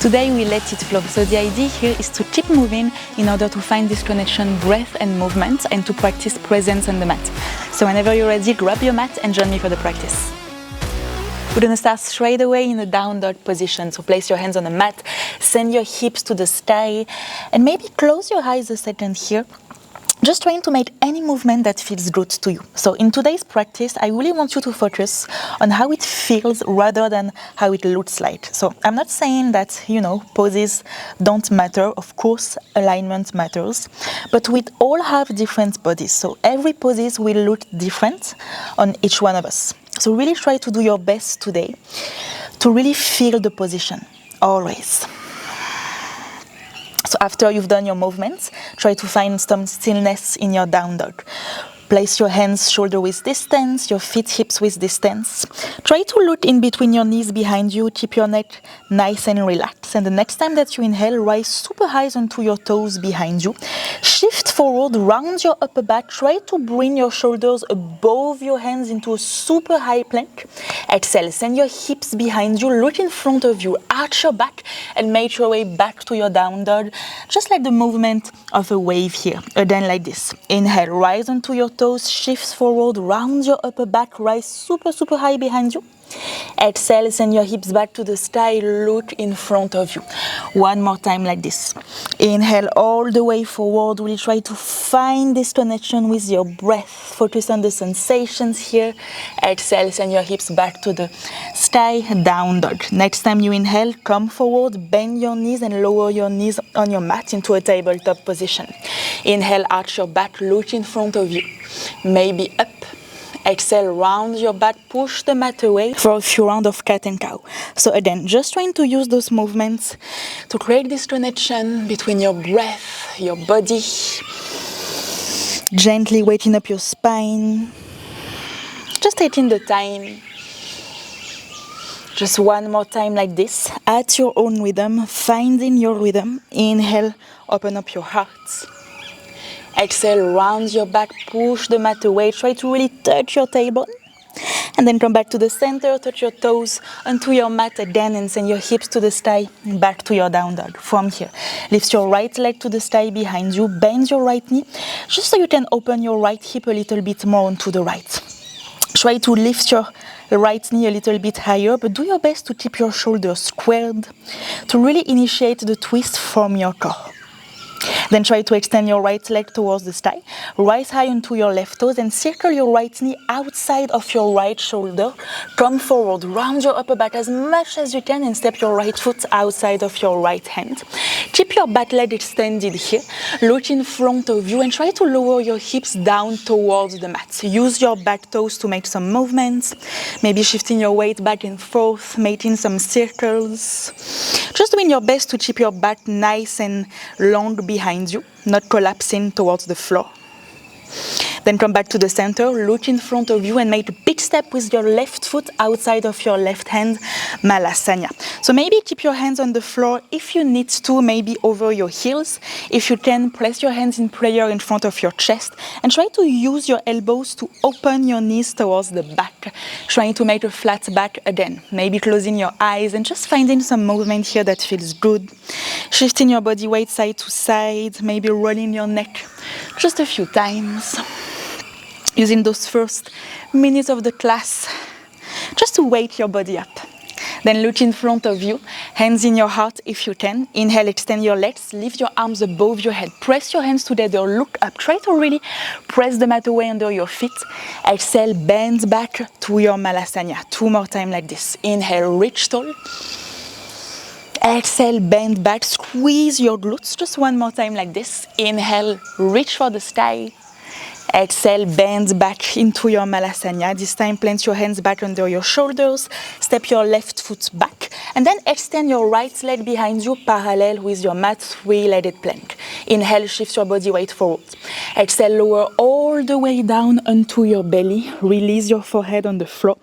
Today we let it flow. So the idea here is to keep moving in order to find this connection, breath and movement, and to practice presence on the mat. So whenever you're ready, grab your mat and join me for the practice. We're going to start straight away in a down dog position. So place your hands on the mat, send your hips to the sky, and maybe close your eyes a second here. Just trying to make any movement that feels good to you. So in today's practice, I really want you to focus on how it feels rather than how it looks like. So I'm not saying that, poses don't matter. Of course, alignment matters. But we all have different bodies. So every poses will look different on each one of us. So really try to do your best today to really feel the position, always. So after you've done your movements, try to find some stillness in your down dog. Place your hands shoulder width distance, your feet hips width distance. Try to look in between your knees behind you, keep your neck nice and relaxed. And the next time that you inhale, rise super high onto your toes behind you. Shift forward, round your upper back. Try to bring your shoulders above your hands into a super high plank. Exhale, send your hips behind you, look in front of you, arch your back and make your way back to your down dog. Just like the movement of a wave here. Again like this. Inhale, rise onto your toes, shift forward, round your upper back, rise super high behind you. Exhale, send your hips back to the sky, look in front of you. One more time like this. Inhale all the way forward. We'll try to find this connection with your breath. Focus on the sensations here. Exhale, send your hips back to the sky, down dog. Next time you inhale, come forward, bend your knees and lower your knees on your mat into a tabletop position. Inhale, arch your back, look in front of you. Maybe up. Exhale, round your back, push the mat away for a few rounds of cat and cow. So again, just trying to use those movements to create this connection between your breath, your body. Gently weighting up your spine. Just taking the time. Just one more time like this, at your own rhythm, finding your rhythm. Inhale, open up your heart. Exhale, round your back, push the mat away. Try to really touch your tailbone. And then come back to the center, touch your toes onto your mat again and send your hips to the sky, back to your down dog. From here, lift your right leg to the sky behind you, bend your right knee, just so you can open your right hip a little bit more onto the right. Try to lift your right knee a little bit higher, but do your best to keep your shoulders squared, to really initiate the twist from your core. Then try to extend your right leg towards the sky. Rise high onto your left toes and circle your right knee outside of your right shoulder. Come forward, round your upper back as much as you can and step your right foot outside of your right hand. Keep your back leg extended here. Look in front of you and try to lower your hips down towards the mat. Use your back toes to make some movements. Maybe shifting your weight back and forth, making some circles. Just doing your best to keep your back nice and long behind you, not collapsing towards the floor. Then come back to the center, look in front of you and make a big step with your left foot outside of your left hand, Malasana. So maybe keep your hands on the floor if you need to, maybe over your heels. If you can, place your hands in prayer in front of your chest and try to use your elbows to open your knees towards the back, trying to make a flat back again. Maybe closing your eyes and just finding some movement here that feels good. Shifting your body weight side to side, maybe rolling your neck just a few times. Using those first minutes of the class just to wake your body up. Then look in front of you, hands in your heart if you can. Inhale, extend your legs, lift your arms above your head. Press your hands together, look up. Try to really press the mat away under your feet. Exhale, bend back to your Malasana. 2 more times like this. Inhale, reach tall. Exhale, bend back, squeeze your glutes. Just 1 more time like this. Inhale, reach for the sky. Exhale, bend back into your Malasana. This time, plant your hands back under your shoulders. Step your left foot back. And then extend your right leg behind you, parallel with your mat, 3-legged plank. Inhale, shift your body weight forward. Exhale, lower all the way down onto your belly. Release your forehead on the floor.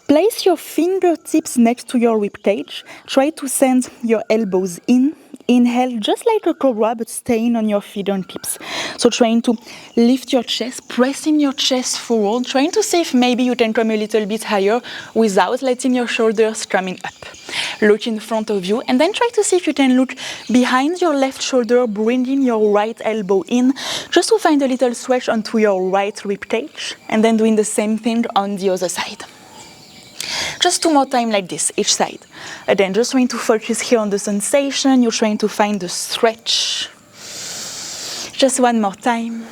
Place your fingertips next to your ribcage. Try to send your elbows in. Inhale, just like a cobra, but staying on your fingertips. So trying to lift your chest, pressing your chest forward, trying to see if maybe you can come a little bit higher without letting your shoulders coming up. Look in front of you, and then try to see if you can look behind your left shoulder, bringing your right elbow in, just to find a little stretch onto your right rib cage, and then doing the same thing on the other side. Just 2 more times like this, each side. Again, just trying to focus here on the sensation. You're trying to find the stretch. Just 1 more time.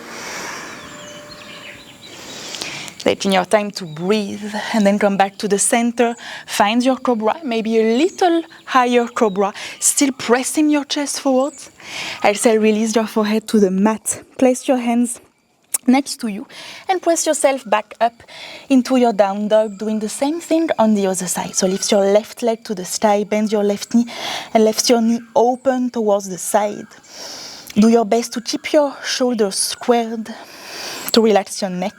Taking your time to breathe, and then come back to the center. Find your cobra, maybe a little higher cobra, still pressing your chest forward. Exhale, release your forehead to the mat. Place your hands next to you and press yourself back up into your down dog, doing the same thing on the other side. So lift your left leg to the sky, bend your left knee, and lift your knee open towards the side. Do your best to keep your shoulders squared, to relax your neck.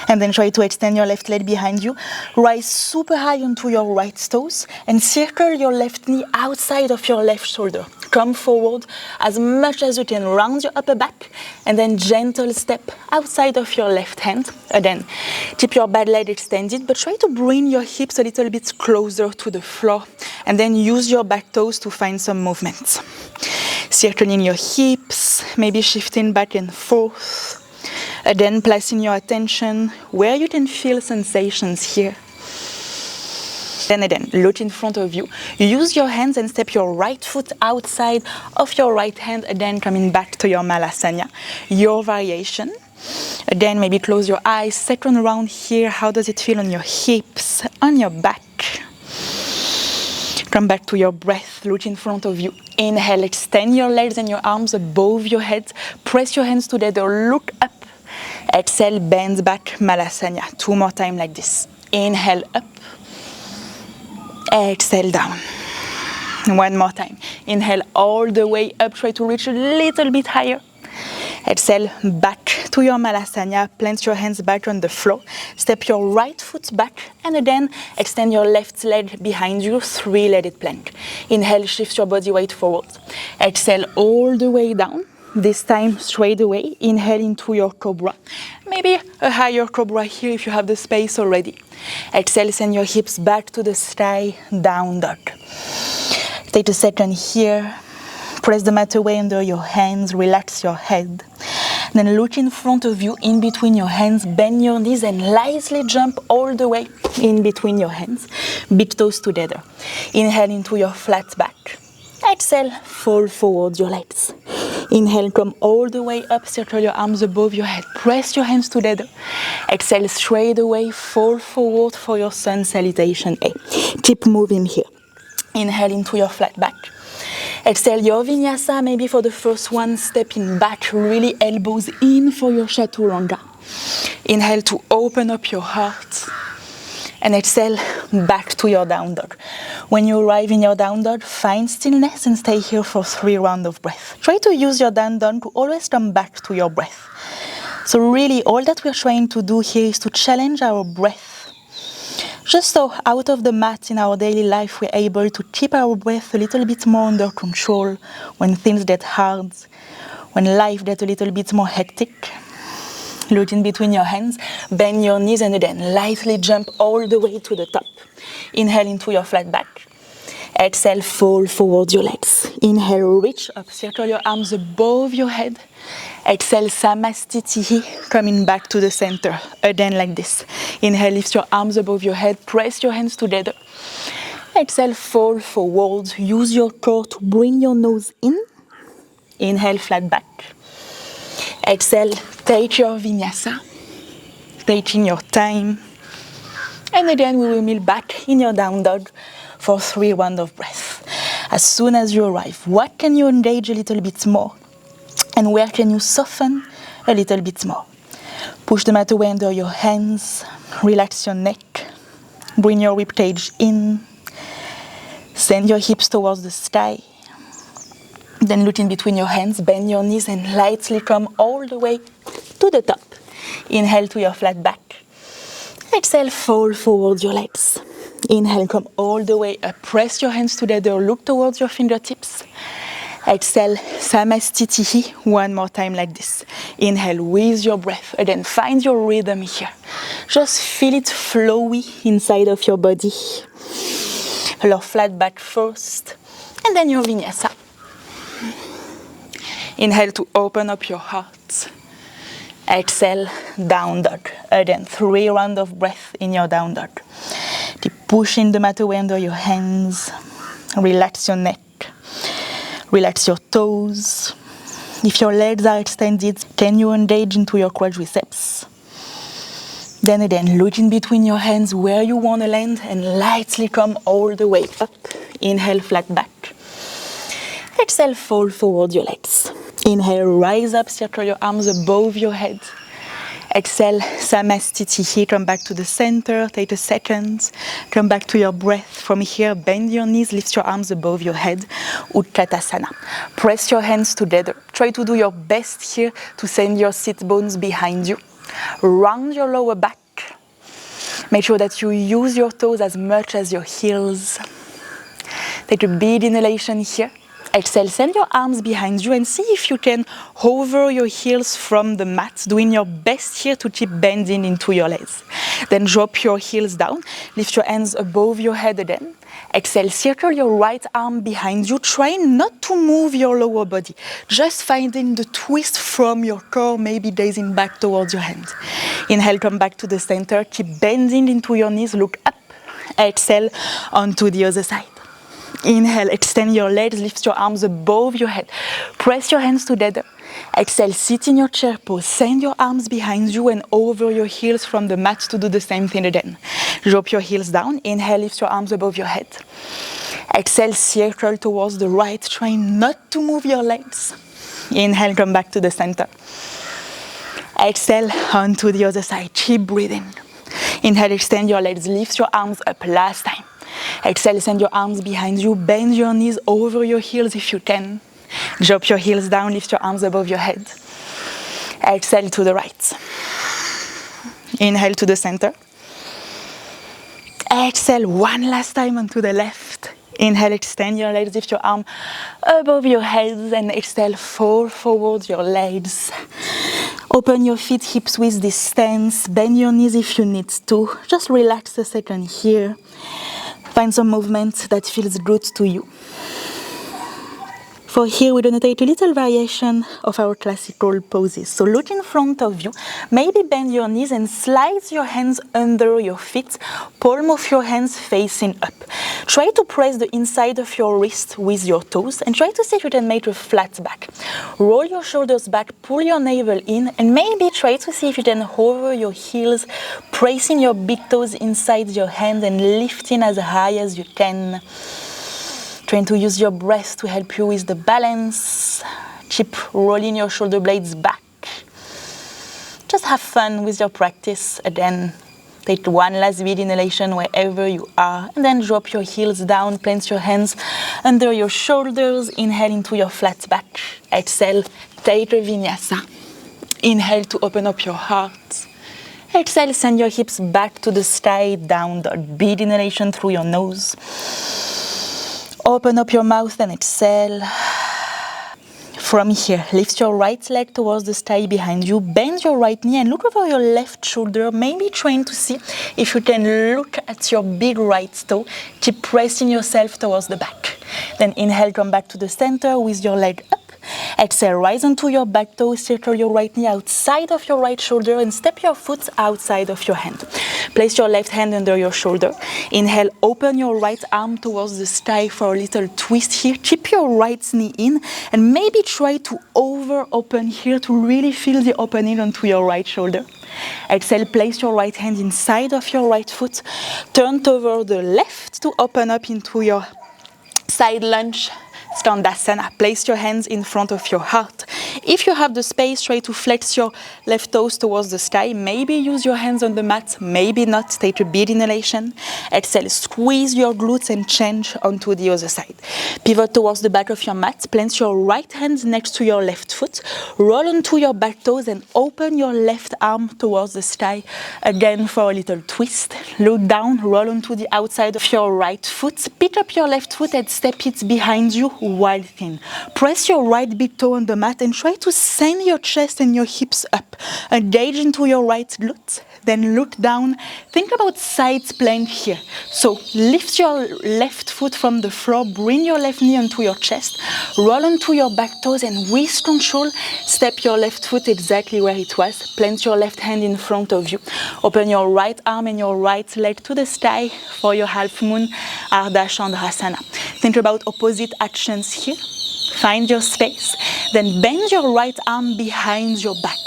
And then try to extend your left leg behind you. Rise super high onto your right toes and circle your left knee outside of your left shoulder. Come forward as much as you can, round your upper back, and then gentle step outside of your left hand. Again, keep your bad leg extended, but try to bring your hips a little bit closer to the floor, and then use your back toes to find some movement. Circling your hips, maybe shifting back and forth. Again, placing your attention where you can feel sensations here. Then again, look in front of you. Use your hands and step your right foot outside of your right hand. Again, coming back to your Malasana, your variation. Again, maybe close your eyes. Second round here. How does it feel on your hips, on your back? Come back to your breath. Look in front of you. Inhale, extend your legs and your arms above your head. Press your hands together. Look up. Exhale, bend back, Malasana. 2 more times like this. Inhale up. Exhale down. 1 more time. Inhale all the way up. Try to reach a little bit higher. Exhale back to your Malasana. Plant your hands back on the floor. Step your right foot back. And again, extend your left leg behind you. 3-legged plank. Inhale, shift your body weight forward. Exhale all the way down. This time straight away. Inhale into your cobra. Maybe a higher cobra here if you have the space already. Exhale, send your hips back to the sky, down dog. Take a second here. Press the mat away under your hands. Relax your head. Then look in front of you, in between your hands. Bend your knees and lightly jump all the way in between your hands. Big toes together. Inhale into your flat back. Exhale, fold forward your legs. Inhale, come all the way up, circle your arms above your head. Press your hands together. Exhale, straight away, fold forward for your sun salutation A. Keep moving here. Inhale into your flat back. Exhale, your vinyasa, maybe for the first one, stepping back, really elbows in for your chaturanga. Inhale to open up your heart. And exhale, back to your down dog. When you arrive in your down dog, find stillness and stay here for 3 rounds of breath. Try to use your down dog to always come back to your breath. So really, all that we're trying to do here is to challenge our breath. Just so out of the mat in our daily life, we're able to keep our breath a little bit more under control when things get hard, when life gets a little bit more hectic. Look in between your hands, bend your knees, and again, lightly jump all the way to the top. Inhale into your flat back. Exhale, fold forward your legs. Inhale, reach up, circle your arms above your head. Exhale, 𝗵𝗵𝗁𝗃, coming back to the center. Again, like this. Inhale, lift your arms above your head, press your hands together. Exhale, fold forward. Use your core to bring your nose in. Inhale, flat back. Exhale, take your vinyasa, taking your time. And again, we will meet back in your down dog for 3 rounds of breath. As soon as you arrive, what can you engage a little bit more? And where can you soften a little bit more? Push the mat away under your hands. Relax your neck. Bring your rib cage in. Send your hips towards the sky. Then look in between your hands, bend your knees and lightly come all the way to the top. Inhale to your flat back. Exhale, fold forward your legs. Inhale, come all the way up. Press your hands together, look towards your fingertips. Exhale, 𝗵𝗵𝗁𝗃, 1 more time like this. Inhale with your breath. Again, find your rhythm here. Just feel it flowy inside of your body. Your flat back first, and then your vinyasa. Inhale to open up your heart. Exhale, down dog. Again, 3 rounds of breath in your down dog. Keep pushing the mat away under your hands. Relax your neck. Relax your toes. If your legs are extended, can you engage into your quadriceps? Then again, look in between your hands where you want to land and lightly come all the way up. Inhale, flat back. Exhale, fold forward your legs. Inhale, rise up, circle your arms above your head. Exhale, 𝗵𝗵𝗁𝗃𝗿, come back to the center, take a second. Come back to your breath. From here, bend your knees, lift your arms above your head. Utkatasana. Press your hands together. Try to do your best here to send your sit bones behind you. Round your lower back. Make sure that you use your toes as much as your heels. Take a big inhalation here. Exhale, send your arms behind you and see if you can hover your heels from the mat, doing your best here to keep bending into your legs. Then drop your heels down, lift your hands above your head again. Exhale, circle your right arm behind you, trying not to move your lower body, just finding the twist from your core, maybe gazing back towards your hand. Inhale, come back to the center, keep bending into your knees, look up. Exhale, onto the other side. Inhale, extend your legs, lift your arms above your head. Press your hands together. Exhale, sit in your chair pose. Send your arms behind you and over your heels from the mat to do the same thing again. Drop your heels down. Inhale, lift your arms above your head. Exhale, circle towards the right, trying not to move your legs. Inhale, come back to the center. Exhale, onto the other side. Keep breathing. Inhale, extend your legs, lift your arms up. Last time. Exhale, send your arms behind you, bend your knees over your heels if you can. Drop your heels down, lift your arms above your head. Exhale to the right. Inhale to the center. Exhale one last time onto the left. Inhale, extend your legs, lift your arm above your head, and exhale, fold forward your legs. Open your feet, hips width distance, bend your knees if you need to. Just relax a second here. Find some movement that feels good to you. For here, we're going to take a little variation of our classical poses. So look in front of you, maybe bend your knees and slide your hands under your feet, palm of your hands facing up. Try to press the inside of your wrist with your toes and try to see if you can make a flat back. Roll your shoulders back, pull your navel in, and maybe try to see if you can hover your heels, pressing your big toes inside your hand and lifting as high as you can. Trying to use your breath to help you with the balance. Keep rolling your shoulder blades back. Just have fun with your practice. Again, take one last big inhalation wherever you are. And then drop your heels down, plant your hands under your shoulders. Inhale into your flat back. Exhale, take a vinyasa. Inhale to open up your heart. Exhale, send your hips back to the sky, down dog. Big inhalation through your nose. Open up your mouth and exhale. From here, lift your right leg towards the sky behind you. Bend your right knee and look over your left shoulder. Maybe trying to see if you can look at your big right toe. Keep pressing yourself towards the back. Then inhale, come back to the center with your leg up. Exhale, rise onto your back toe, circle your right knee outside of your right shoulder and step your foot outside of your hand. Place your left hand under your shoulder. Inhale, open your right arm towards the sky for a little twist here. Keep your right knee in and maybe try to over-open here to really feel the opening onto your right shoulder. Exhale, place your right hand inside of your right foot. Turn over the left to open up into your side lunge. Skandasana. Place your hands in front of your heart. If you have the space, try to flex your left toes towards the sky. Maybe use your hands on the mat, maybe not. Take a big inhalation. Exhale, squeeze your glutes and change onto the other side. Pivot towards the back of your mat. Plant your right hand next to your left foot. Roll onto your back toes and open your left arm towards the sky. Again for a little twist. Look down, roll onto the outside of your right foot. Pick up your left foot and step it behind you while thin. Press your right big toe on the mat and try to send your chest and your hips up. Engage into your right glute. Then look down. Think about side plank here. So lift your left foot from the floor. Bring your left knee onto your chest. Roll onto your back toes and with control, step your left foot exactly where it was. Plant your left hand in front of you. Open your right arm and your right leg to the sky for your half moon Ardha Chandrasana. Think about opposite actions here. Find your space. Then bend your right arm behind your back.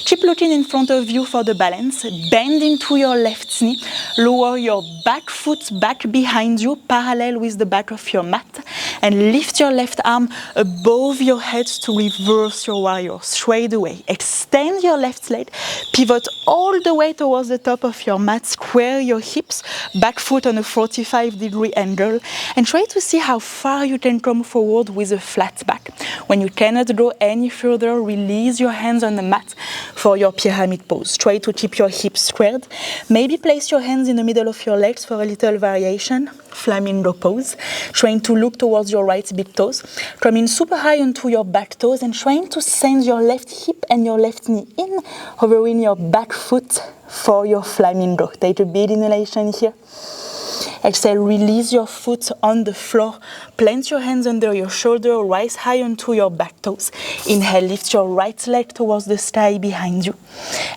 Keep looking in front of you for the balance. Bend into your left knee. Lower your back foot back behind you, parallel with the back of your mat. And lift your left arm above your head to reverse your warrior. Straight away. Extend your left leg. Pivot all the way towards the top of your mat. Square your hips. Back foot on a 45-degree angle. And try to see how far you can come forward with a flat back. When you cannot go any further, release your hands on the mat for your pyramid pose. Try to keep your hips squared. Maybe place your hands in the middle of your legs for a little variation. Flamingo pose. Trying to look towards your right big toes. Coming super high onto your back toes and trying to send your left hip and your left knee in, hovering your back foot for your flamingo. Take a big inhalation here. Exhale, release your foot on the floor. Plant your hands under your shoulder, rise high onto your back toes. Inhale, lift your right leg towards the sky behind you.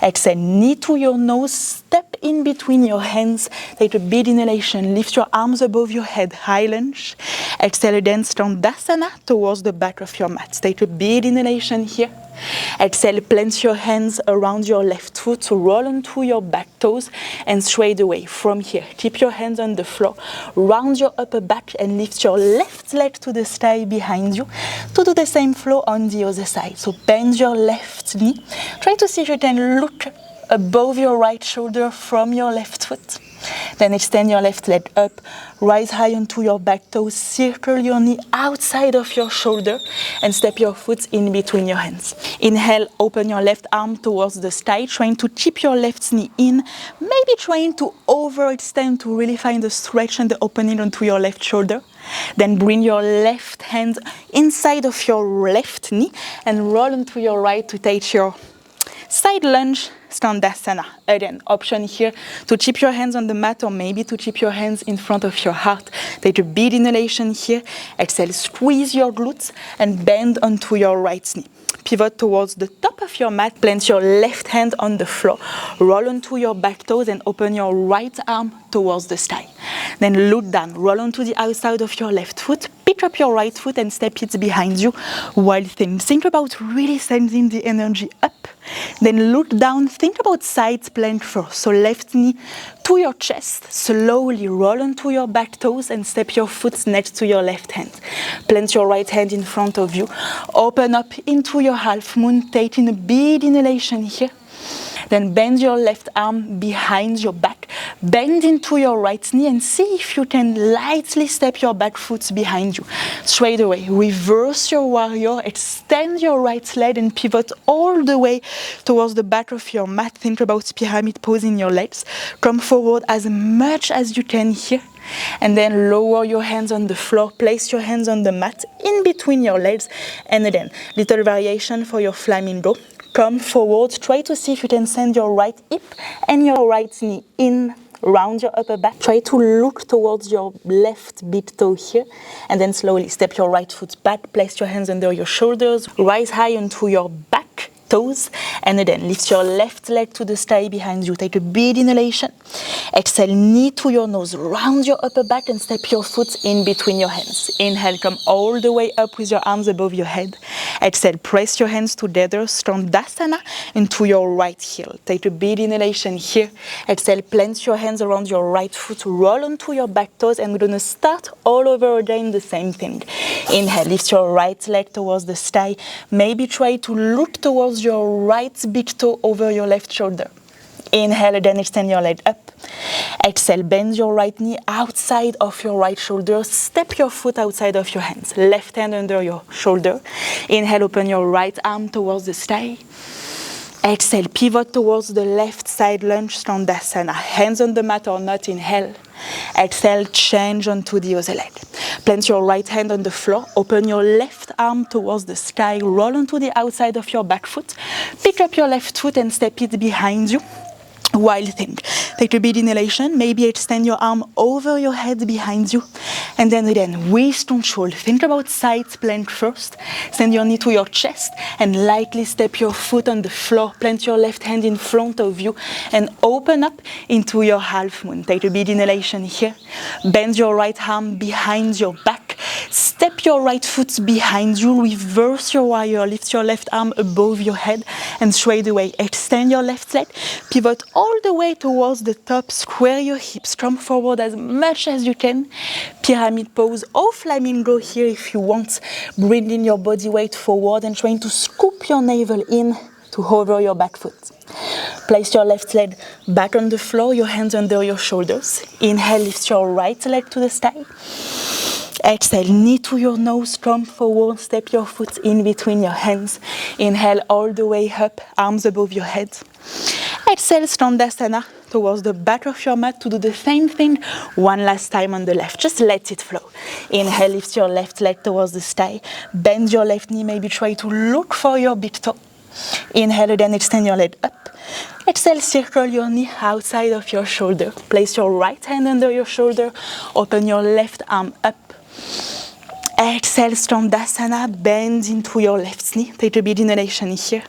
Exhale, knee to your nose, step in between your hands. Take a big inhalation, lift your arms above your head, high lunge. Exhale again, Standasana towards the back of your mat. Take a big inhalation here. Exhale, plant your hands around your left foot to roll onto your back toes and straight away from here. Keep your hands on the floor, round your upper back and lift your left leg to the sky behind you to do the same flow on the other side. So bend your left knee. Try to see if you can look above your right shoulder from your left foot. Then extend your left leg up, rise high onto your back toes, circle your knee outside of your shoulder and step your foot in between your hands. Inhale, open your left arm towards the sky, trying to keep your left knee in, maybe trying to overextend to really find the stretch and the opening onto your left shoulder. Then bring your left hand inside of your left knee and roll into your right to take your side lunge, Standasana. Again, option here to keep your hands on the mat or maybe to keep your hands in front of your heart. Take a big inhalation here. Exhale, squeeze your glutes and bend onto your right knee. Pivot towards the top of your mat. Plant your left hand on the floor. Roll onto your back toes and open your right arm towards the sky. Then look down. Roll onto the outside of your left foot. Pick up your right foot and step it behind you while thin. Think about really sending the energy up. Then look down. Think about side plank first. So left knee to your chest. Slowly roll onto your back toes and step your foot next to your left hand. Plant your right hand in front of you. Open up into your half moon, taking a big inhalation here. Then bend your left arm behind your back. Bend into your right knee and see if you can lightly step your back foot behind you. Straight away, reverse your warrior, extend your right leg and pivot all the way towards the back of your mat. Think about pyramid pose in your legs. Come forward as much as you can here. And then lower your hands on the floor, place your hands on the mat in between your legs. And again, little variation for your flamingo. Come forward, try to see if you can send your right hip and your right knee in, round your upper back. Try to look towards your left big toe here, and then slowly step your right foot back, place your hands under your shoulders, rise high onto your back toes, and then lift your left leg to the sky behind you. Take a big inhalation. Exhale, knee to your nose, round your upper back and step your foot in between your hands. Inhale, come all the way up with your arms above your head. Exhale, press your hands together, Standasana into your right heel. Take a big inhalation here. Exhale, plant your hands around your right foot, roll onto your back toes, and we're going to start all over again the same thing. Inhale, lift your right leg towards the sky. Maybe try to look towards your right big toe over your left shoulder. Inhale again, extend your leg up. Exhale, bend your right knee outside of your right shoulder. Step your foot outside of your hands. Left hand under your shoulder. Inhale, open your right arm towards the sky. Exhale, pivot towards the left side lunge, Slandasana. Hands on the mat or not, inhale. Exhale, change onto the other leg. Plant your right hand on the floor, open your left arm towards the sky, roll onto the outside of your back foot, pick up your left foot and step it behind you. Wild thing. Take a big inhalation, maybe extend your arm over your head behind you, and then again, with control. Think about side plank first. Send your knee to your chest and lightly step your foot on the floor. Plant your left hand in front of you and open up into your half moon. Take a big inhalation here. Bend your right arm behind your back. Step your right foot behind you. Reverse your warrior. Lift your left arm above your head and straight away. Extend your left leg. Pivot all the way towards the top. Square your hips. Come forward as much as you can. Pyramid pose or flamingo here if you want. Bringing your body weight forward and trying to scoop your navel in to hover your back foot. Place your left leg back on the floor, your hands under your shoulders. Inhale, lift your right leg to the sky. Exhale, knee to your nose, come forward, step your foot in between your hands. Inhale all the way up, arms above your head. Exhale, Slandasana towards the back of your mat to do the same thing one last time on the left. Just let it flow. Inhale, lift your left leg towards the sky. Bend your left knee, maybe try to look for your big toe. Inhale, then extend your leg up. Exhale, circle your knee outside of your shoulder. Place your right hand under your shoulder. Open your left arm up. Exhale, Slandasana, bend into your left knee. Take a big inhalation here.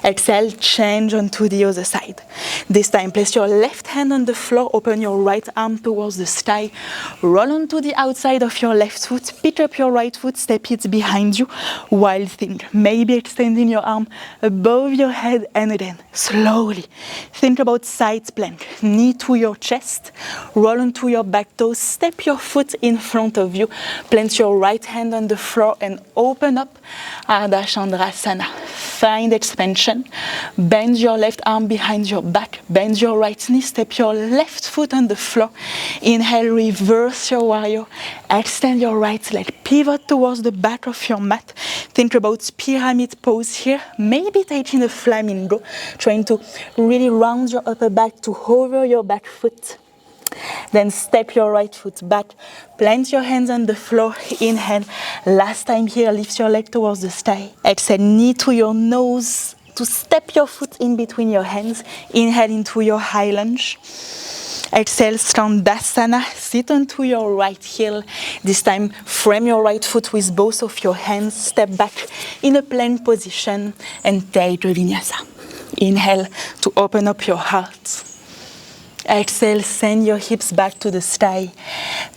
Exhale, change onto the other side. This time, place your left hand on the floor, open your right arm towards the sky. Roll onto the outside of your left foot, pick up your right foot, step it behind you. Wild thing, maybe extending your arm above your head and then slowly. Think about side plank, knee to your chest, roll onto your back toes, step your foot in front of you, plant your right hand on the floor and open up Ardha Chandrasana. Find expansion. Bend your left arm behind your back. Bend your right knee. Step your left foot on the floor. Inhale, reverse your warrior. Extend your right leg. Pivot towards the back of your mat. Think about pyramid pose here. Maybe taking a flamingo. Trying to really round your upper back to hover your back foot. Then step your right foot back, plant your hands on the floor, inhale. Last time here, lift your leg towards the sky. Exhale, knee to your nose to step your foot in between your hands. Inhale into your high lunge. Exhale, Slandasana, sit onto your right heel. This time, frame your right foot with both of your hands. Step back in a plank position and take a vinyasa. Inhale to open up your heart. Exhale, send your hips back to the sky.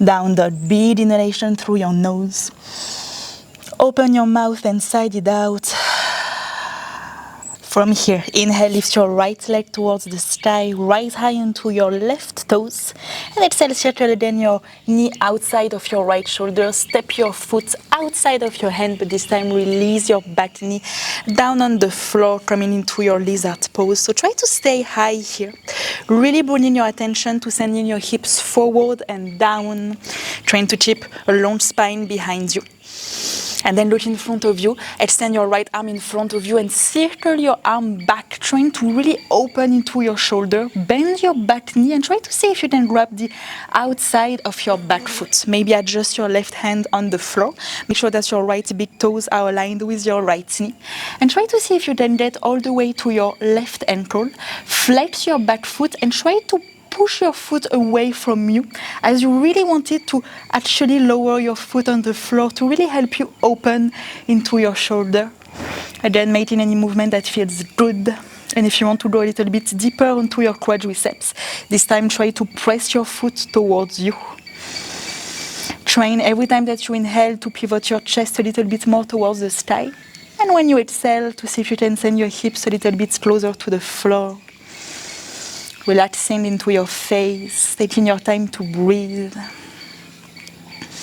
Down dog, big inhalation through your nose. Open your mouth and side it out. From here, inhale, lift your right leg towards the sky, rise high onto your left toes. And exhale, circle again your knee outside of your right shoulder. Step your foot outside of your hand, but this time release your back knee down on the floor, coming into your lizard pose. So try to stay high here. Really bringing your attention to sending your hips forward and down, trying to keep a long spine behind you. And then look in front of you, extend your right arm in front of you and circle your arm back, trying to really open into your shoulder. Bend your back knee and try to see if you can grab the outside of your back foot. Maybe adjust your left hand on the floor. Make sure that your right big toes are aligned with your right knee. And try to see if you can get all the way to your left ankle. Flex your back foot and try to push your foot away from you as you really wanted to actually lower your foot on the floor to really help you open into your shoulder. Again, making any movement that feels good. And if you want to go a little bit deeper onto your quadriceps, this time try to press your foot towards you. Train every time that you inhale to pivot your chest a little bit more towards the sky. And when you exhale, to see if you can send your hips a little bit closer to the floor. Relaxing into your face, taking your time to breathe.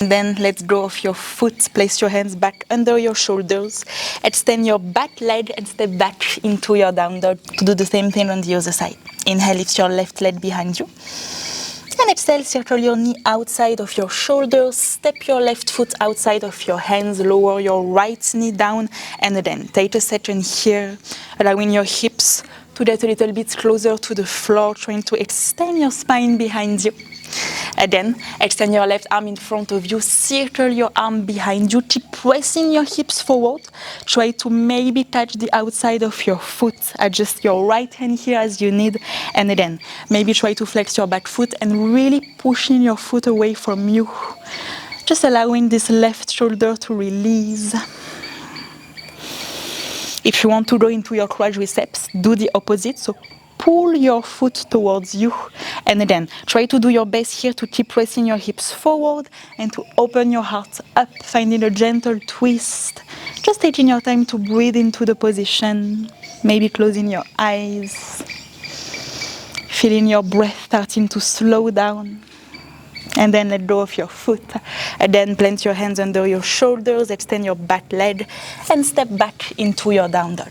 And then let go of your foot. Place your hands back under your shoulders. Extend your back leg and step back into your down dog to do the same thing on the other side. Inhale, lift your left leg behind you. And exhale, circle your knee outside of your shoulders, step your left foot outside of your hands, lower your right knee down, and then take a second here, allowing your hips to get a little bit closer to the floor, trying to extend your spine behind you. And then extend your left arm in front of you, circle your arm behind you, keep pressing your hips forward. Try to maybe touch the outside of your foot. Adjust your right hand here as you need. And then maybe try to flex your back foot and really pushing your foot away from you. Just allowing this left shoulder to release. If you want to go into your quadriceps, do the opposite. So pull your foot towards you, and then try to do your best here to keep pressing your hips forward and to open your heart up, finding a gentle twist. Just taking your time to breathe into the position, maybe closing your eyes, feeling your breath starting to slow down. And then let go of your foot. And then plant your hands under your shoulders, extend your back leg, and step back into your down dog.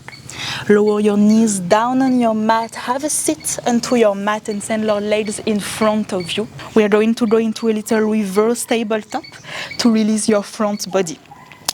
Lower your knees down on your mat. Have a seat onto your mat and send your legs in front of you. We are going to go into a little reverse tabletop to release your front body.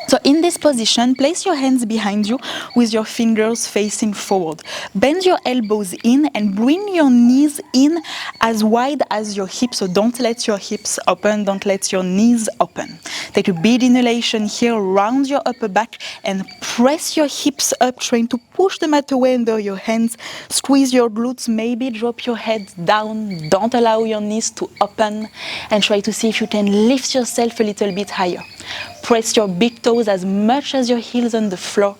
So in this position, place your hands behind you with your fingers facing forward. Bend your elbows in and bring your knees in as wide as your hips. So don't let your hips open, don't let your knees open. Take a big inhalation here, round your upper back and press your hips up, trying to push the mat away under your hands. Squeeze your glutes, maybe drop your head down. Don't allow your knees to open and try to see if you can lift yourself a little bit higher. Press your big toes as much as your heels on the floor.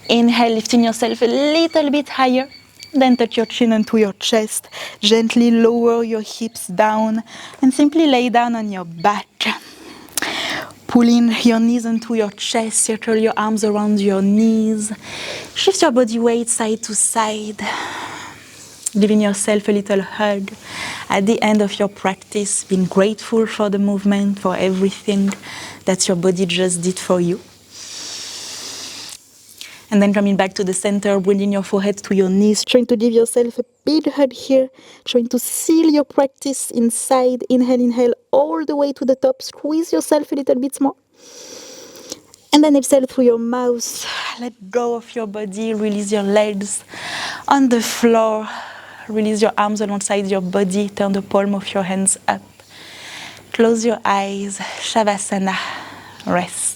Inhale, lifting yourself a little bit higher. Then touch your chin onto your chest. Gently lower your hips down and simply lay down on your back. Pulling your knees onto your chest, circle your arms around your knees. Shift your body weight side to side. Giving yourself a little hug at the end of your practice, being grateful for the movement, for everything that your body just did for you. And then coming back to the center, bringing your forehead to your knees, trying to give yourself a big hug here, trying to seal your practice inside. Inhale, inhale, all the way to the top. Squeeze yourself a little bit more. And then exhale through your mouth. Let go of your body, release your legs on the floor. Release your arms alongside your body. Turn the palm of your hands up. Close your eyes. Shavasana. Rest.